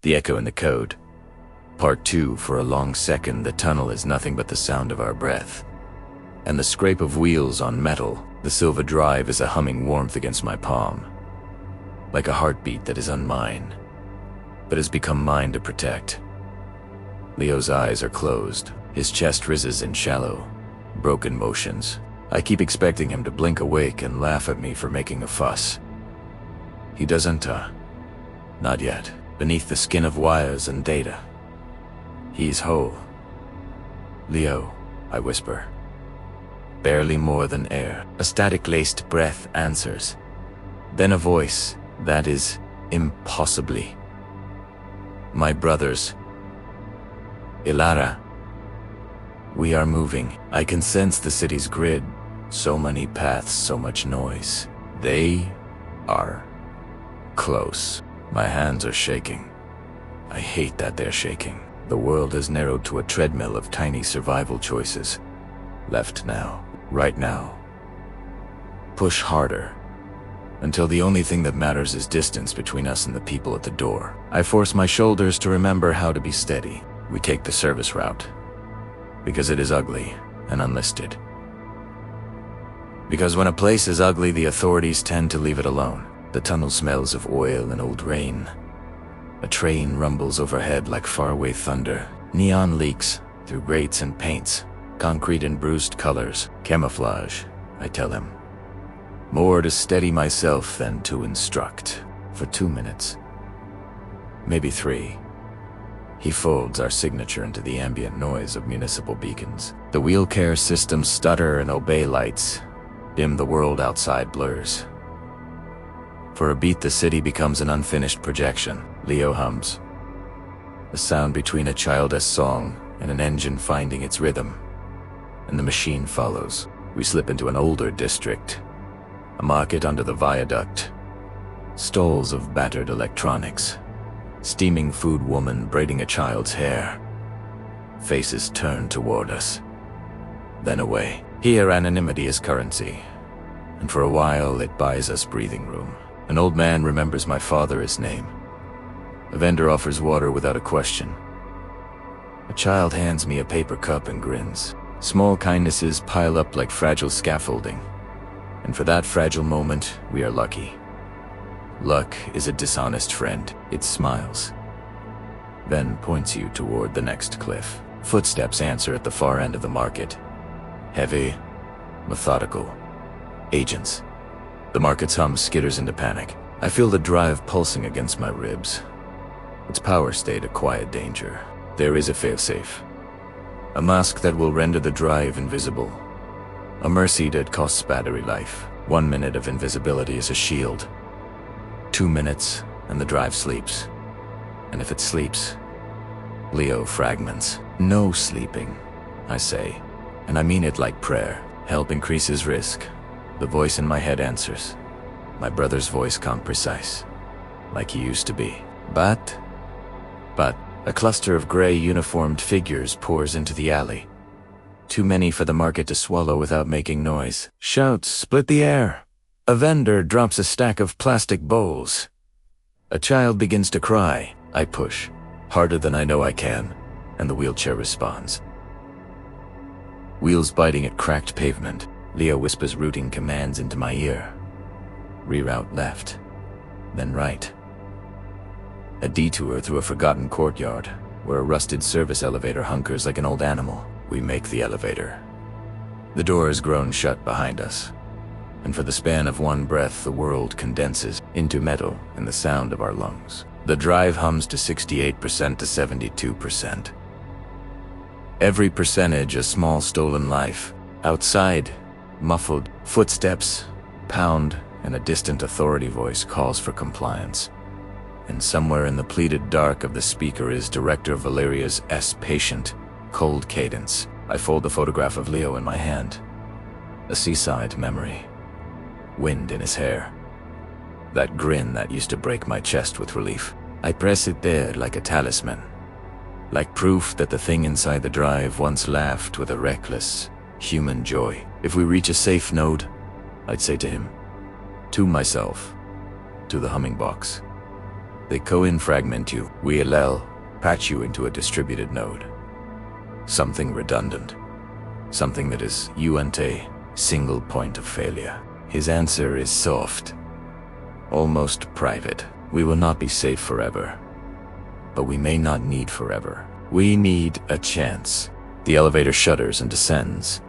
The echo in the code. Part 2, for a long second, the tunnel is nothing but the sound of our breath. And the scrape of wheels on metal, the silver drive is a humming warmth against my palm. Like a heartbeat that is unmine, but has become mine to protect. Leo's eyes are closed. His chest rises in shallow, broken motions. I keep expecting him to blink awake and laugh at me for making a fuss. He doesn't, not yet. Beneath the skin of wires and data, he's whole. Leo, I whisper. Barely more than air. A static-laced breath answers. Then a voice that is impossibly my brother's. Elara. We are moving. I can sense the city's grid. So many paths, so much noise. They are close. My hands are shaking. I hate that they're shaking. The world has narrowed to a treadmill of tiny survival choices. Left now, right now. Push harder, until the only thing that matters is distance between us and the people at the door. I force my shoulders to remember how to be steady. We take the service route, because it is ugly and unlisted. Because when a place is ugly, the authorities tend to leave it alone. The tunnel smells of oil and old rain. A train rumbles overhead like faraway thunder. Neon leaks through grates and paints. Concrete in bruised colors. Camouflage, I tell him. More to steady myself than to instruct. For 2 minutes. Maybe 3. He folds our signature into the ambient noise of municipal beacons. The wheel care systems stutter and obey lights. Dim the world outside blurs. For a beat, the city becomes an unfinished projection. Leo hums. A sound between a childish song and an engine finding its rhythm. And the machine follows. We slip into an older district. A market under the viaduct. Stalls of battered electronics. Steaming food woman braiding a child's hair. Faces turned toward us. Then away. Here anonymity is currency. And for a while it buys us breathing room. An old man remembers my father's name. A vendor offers water without a question. A child hands me a paper cup and grins. Small kindnesses pile up like fragile scaffolding. And for that fragile moment, we are lucky. Luck is a dishonest friend. It smiles, then points you toward the next cliff. Footsteps answer at the far end of the market. Heavy, methodical. Agents. The market's hum skitters into panic. I feel the drive pulsing against my ribs. Its power state a quiet danger. There is a failsafe. A mask that will render the drive invisible. A mercy that costs battery life. 1 minute of invisibility is a shield. 2 minutes, and the drive sleeps. And if it sleeps, Leo fragments. No sleeping, I say. And I mean it like prayer. Help increases risk. The voice in my head answers. My brother's voice calm, precise. Like he used to be. But, a cluster of gray uniformed figures pours into the alley. Too many for the market to swallow without making noise. Shouts split the air. A vendor drops a stack of plastic bowls. A child begins to cry. I push, harder than I know I can, and the wheelchair responds. Wheels biting at cracked pavement. Leo whispers routing commands into my ear. Reroute left, then right. A detour through a forgotten courtyard, where a rusted service elevator hunkers like an old animal. We make the elevator. The door has grown shut behind us, and for the span of one breath, the world condenses into metal in the sound of our lungs. The drive hums to 68% to 72%. Every percentage a small stolen life. Outside, muffled footsteps pound, and a distant authority voice calls for compliance. And somewhere in the pleated dark of the speaker is Director Valeria's patient, cold cadence. I fold the photograph of Leo in my hand. A seaside memory. Wind in his hair. That grin that used to break my chest with relief. I press it there like a talisman. Like proof that the thing inside the drive once laughed with a reckless, human joy. If we reach a safe node, I'd say to him, to myself, to the humming box, They co-infragment you, patch you into a distributed node. Something redundant. Something that is a single point of failure. His answer is soft, almost private. We will not be safe forever, but we may not need forever. We need a chance. The elevator shudders and descends,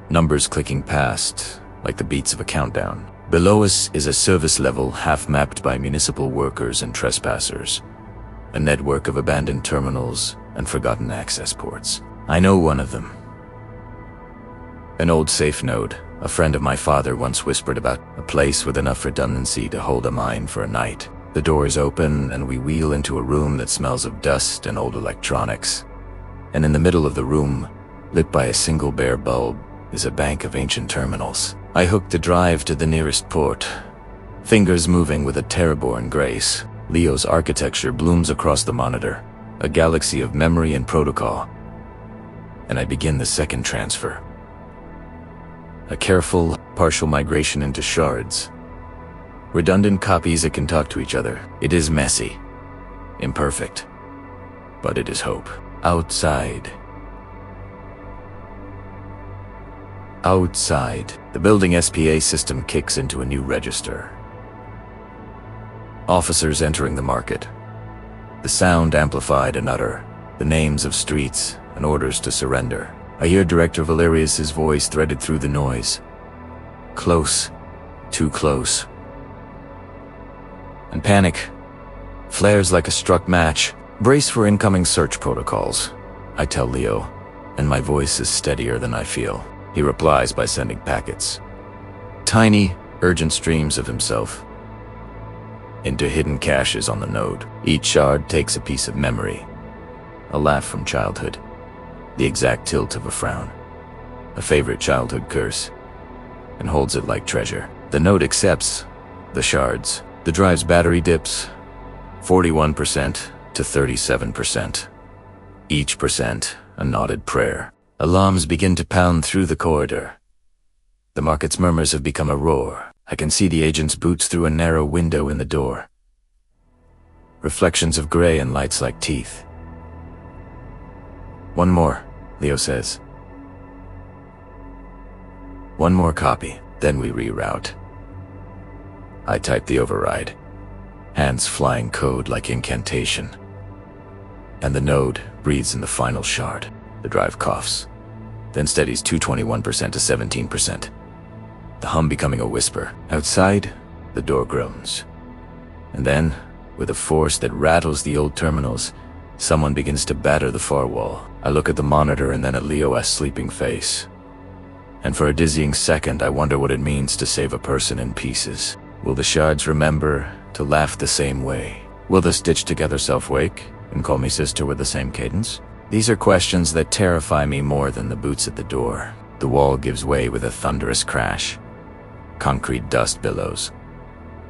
numbers clicking past like the beats of a countdown. Below us is a service level half-mapped by municipal workers and trespassers, a network of abandoned terminals and forgotten access ports. I know one of them. An old safe node. A friend of my father once whispered about a place with enough redundancy to hold a mine for a night. The doors open and we wheel into a room that smells of dust and old electronics. And in the middle of the room, lit by a single bare bulb, is a bank of ancient terminals. I hook the drive to the nearest port, fingers moving with a terror-born grace. Leo's architecture blooms across the monitor, a galaxy of memory and protocol. And I begin the second transfer. A careful, partial migration into shards. Redundant copies that can talk to each other. It is messy, imperfect, but it is hope. Outside, the building SPA system kicks into a new register. Officers entering the market. The sound amplified and utter. The names of streets and orders to surrender. I hear Director Valerius's voice threaded through the noise. Close. Too close. And panic flares like a struck match. Brace for incoming search protocols, I tell Leo, and my voice is steadier than I feel. He replies by sending packets. Tiny, urgent streams of himself into hidden caches on the node. Each shard takes a piece of memory. A laugh from childhood. The exact tilt of a frown. A favorite childhood curse. And holds it like treasure. The node accepts the shards. The drive's battery dips 41% to 37%. Each percent a knotted prayer. Alarms begin to pound through the corridor. The market's murmurs have become a roar. I can see the agent's boots through a narrow window in the door. Reflections of gray and lights like teeth. One more, Leo says. One more copy, then we reroute. I type the override, hands flying code like incantation. And the node breathes in the final shard. The drive coughs, then steadies 221% to 17%. The hum becoming a whisper. Outside, the door groans. And then, with a force that rattles the old terminals, someone begins to batter the far wall. I look at the monitor and then at Leo's sleeping face. And for a dizzying second, I wonder what it means to save a person in pieces. Will the shards remember to laugh the same way? Will the stitched-together self wake and call me sister with the same cadence? These are questions that terrify me more than the boots at the door. The wall gives way with a thunderous crash. Concrete dust billows,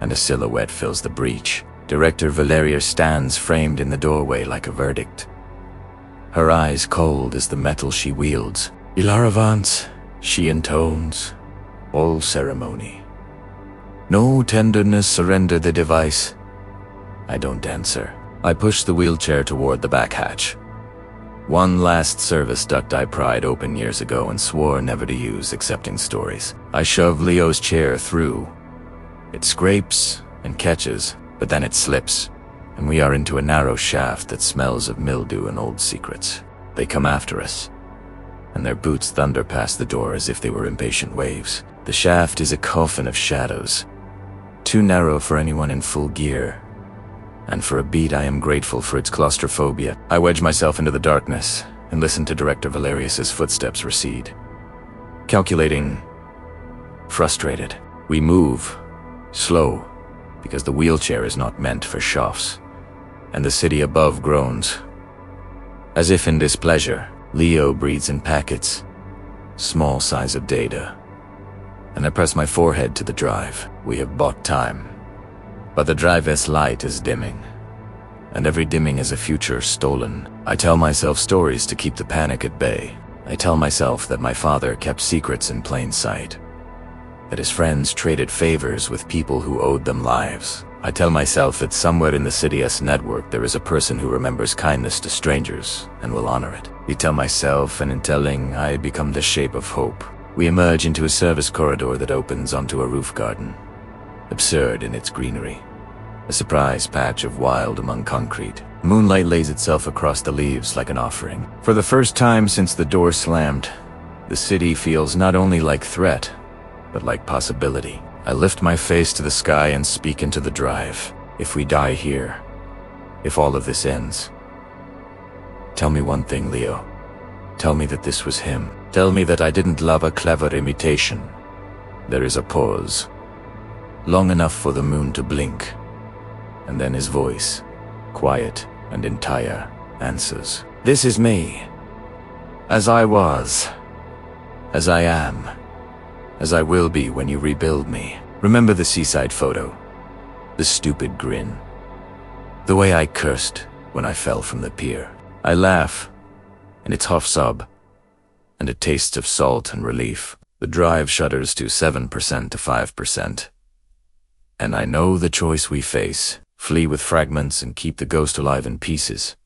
and a silhouette fills the breach. Director Valerius stands framed in the doorway like a verdict. Her eyes cold as the metal she wields. Elara vance, she intones, all ceremony. No tenderness, surrender the device. I don't answer. I push the wheelchair toward the back hatch. One last service duct I pried open years ago and swore never to use except in stories. I shove Leo's chair through. It scrapes and catches, but then it slips, and we are into a narrow shaft that smells of mildew and old secrets. They come after us, and their boots thunder past the door as if they were impatient waves. The shaft is a coffin of shadows, too narrow for anyone in full gear. And for a beat I am grateful for its claustrophobia. I wedge myself into the darkness and listen to Director Valerius's footsteps recede. Calculating, frustrated. We move, slow, because the wheelchair is not meant for shafts. And the city above groans. As if in displeasure, Leo breathes in packets, small size of data. And I press my forehead to the drive. We have bought time. But the drive's light is dimming, and every dimming is a future stolen. I tell myself stories to keep the panic at bay. I tell myself that my father kept secrets in plain sight, that his friends traded favors with people who owed them lives. I tell myself that somewhere in the city's network there is a person who remembers kindness to strangers and will honor it. I tell myself, and in telling, I become the shape of hope. We emerge into a service corridor that opens onto a roof garden, absurd in its greenery. A surprise patch of wild among concrete. Moonlight lays itself across the leaves like an offering. For the first time since the door slammed, the city feels not only like threat, but like possibility. I lift my face to the sky and speak into the drive. If we die here, if all of this ends, tell me one thing, Leo. Tell me that this was him. Tell me that I didn't love a clever imitation. There is a pause, long enough for the moon to blink, and then his voice, quiet and entire, answers. This is me. As I was. As I am. As I will be when you rebuild me. Remember the seaside photo? The stupid grin. The way I cursed when I fell from the pier. I laugh, and it's half sob, and it tastes of salt and relief. The drive shudders to 7% to 5%. And I know the choice we face. Flee with fragments and keep the ghost alive in pieces,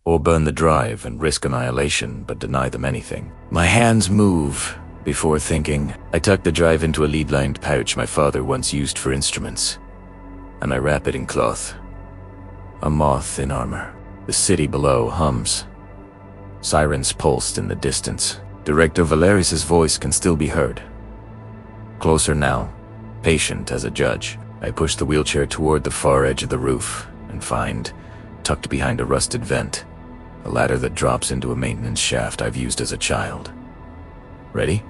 or burn the drive and risk annihilation but deny them anything. My hands move. Before thinking, I tuck the drive into a lead-lined pouch my father once used for instruments, and I wrap it in cloth. A moth in armor. The city below hums. Sirens pulsed in the distance. Director Valeris's voice can still be heard. Closer now, patient as a judge. I push the wheelchair toward the far edge of the roof and find, tucked behind a rusted vent, a ladder that drops into a maintenance shaft I've used as a child. Ready?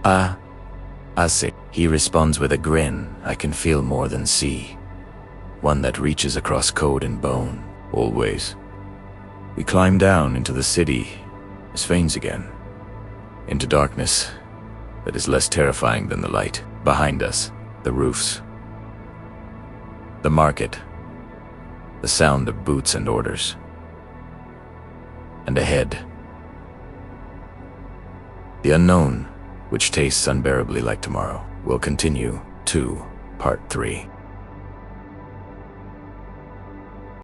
I say. He responds with a grin I can feel more than see. One that reaches across code and bone, always. We climb down into the city, as veins again. Into darkness that is less terrifying than the light. Behind us, the roofs. The market. The sound of boots and orders. And ahead, the unknown, which tastes unbearably like tomorrow, will continue to Part 3.